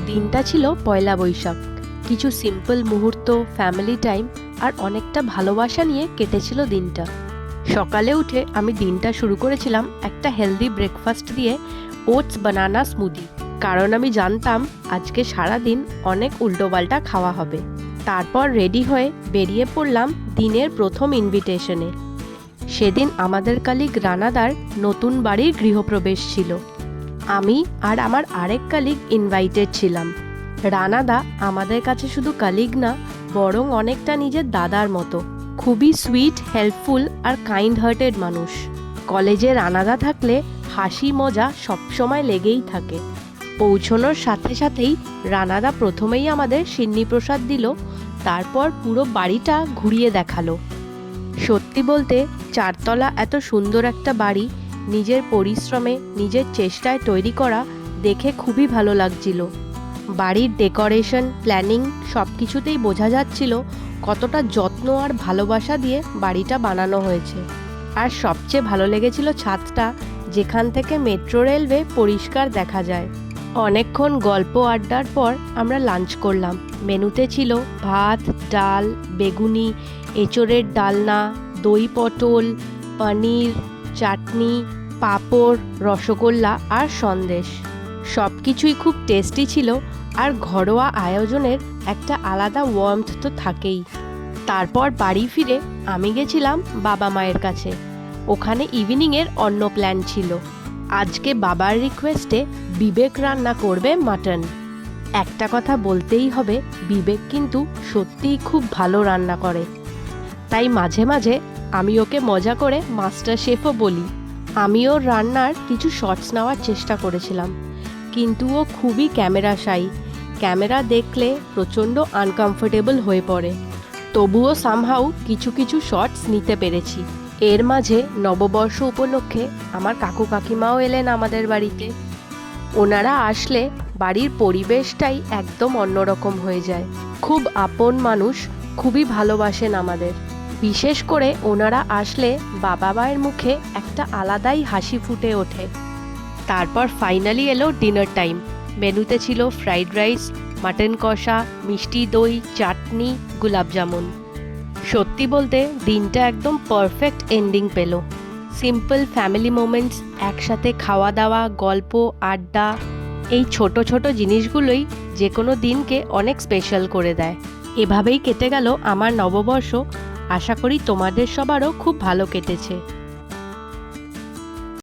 দিনটা ছিল পয়লা বৈশাখ। কিছু সিম্পল মুহূর্ত, ফ্যামিলি টাইম আর অনেকটা ভালোবাসা নিয়ে কেটেছিল দিনটা। সকালে উঠে আমি দিনটা শুরু করেছিলাম একটা হেলদি ব্রেকফাস্ট দিয়ে, ওটস বানানা স্মুদি। কারণ আমি জানতাম আজকে সারা দিন অনেক উল্টোপাল্টা খাওয়া হবে। তারপর রেডি হয়ে বেরিয়ে পড়লাম দিনের প্রথম ইনভিটেশনে। সেদিন আমাদের কলিগ রানাদার নতুন বাড়ির গৃহপ্রবেশ ছিল। আমি আর আমার আরেক কলিগ ইনভাইটেড ছিলাম। রানাদা আমাদের কাছে শুধু কলিগ না, বরং অনেকটা নিজের দাদার মতো। খুবই সুইট, হেল্পফুল আর কাইন্ড হার্টেড মানুষ। কলেজে রানাদা থাকলে হাসি মজা সবসময় লেগেই থাকে। পৌঁছানোর সাথে সাথেই রানাদা প্রথমেই আমাদের সিন্নি প্রসাদ দিল, তারপর পুরো বাড়িটা ঘুরিয়ে দেখালো। সত্যি বলতে, চারতলা এত সুন্দর একটা বাড়ি নিজের পরিশ্রমে, নিজের চেষ্টায় তৈরি করা দেখে খুবই ভালো লাগছিল। বাড়ির ডেকোরেশন, প্ল্যানিং সব কিছুতেই বোঝা যাচ্ছিল কতটা যত্ন আর ভালোবাসা দিয়ে বাড়িটা বানানো হয়েছে। আর সবচেয়ে ভালো লেগেছিল ছাদটা, যেখান থেকে মেট্রো রেলওয়ে পরিষ্কার দেখা যায়। অনেকক্ষণ গল্প আড্ডার পর আমরা লাঞ্চ করলাম। মেনুতে ছিল ভাত, ডাল, বেগুনি, এঁচোড়ের ডালনা, দই পটল, পনির, চাটনি, পাঁপড়, রসগোল্লা আর সন্দেশ। সব কিছুই খুব টেস্টি ছিল, আর ঘরোয়া আয়োজনের একটা আলাদা ওয়ার্মথ তো থাকেই। তারপর বাড়ি ফিরে আমি গেছিলাম বাবা মায়ের কাছে। ওখানে ইভিনিংয়ের অন্য প্ল্যান ছিল। আজকে বাবার রিকোয়েস্টে বিবেক রান্না করবে মাটন। একটা কথা বলতেই হবে, বিবেক কিন্তু সত্যিই খুব ভালো রান্না করে। তাই মাঝে মাঝে আমি ওকে মজা করে মাস্টার শেফও বলি। আমি ওর রান্নার কিছু শর্টস নেওয়ার চেষ্টা করেছিলাম, কিন্তু ও খুবই ক্যামেরা শাই। ক্যামেরা দেখলে প্রচণ্ড আনকমফোর্টেবল হয়ে পড়ে। তবুও সামহাউ কিছু কিছু শর্টস নিতে পেরেছি। এর মাঝে নববর্ষ উপলক্ষে আমার কাকু কাকিমাও এলেন আমাদের বাড়িতে। ওনারা আসলে বাড়ির পরিবেশটাই একদম অন্যরকম হয়ে যায়। খুব আপন মানুষ, খুবই ভালোবাসেন আমাদের। বিশেষ করে ওনারা আসলে বাবা মায়ের মুখে একটা আলাদাই হাসি ফুটে ওঠে। তারপর ফাইনালি এলো ডিনার টাইম। মেনুতে ছিল ফ্রাইড রাইস, মাটন কষা, মিষ্টি দই, চাটনি, গোলাপ জামুন। সত্যি বলতে দিনটা একদম পারফেক্ট এন্ডিং পেল। সিম্পল ফ্যামিলি মোমেন্টস, একসাথে খাওয়া দাওয়া, গল্প, আড্ডা, এই ছোট ছোট জিনিসগুলোই যে কোনো দিনকে অনেক স্পেশাল করে দেয়। এভাবেই কেটে গেল আমার নববর্ষ। আশা করি তোমাদের সবারও খুব ভালো কেটেছে।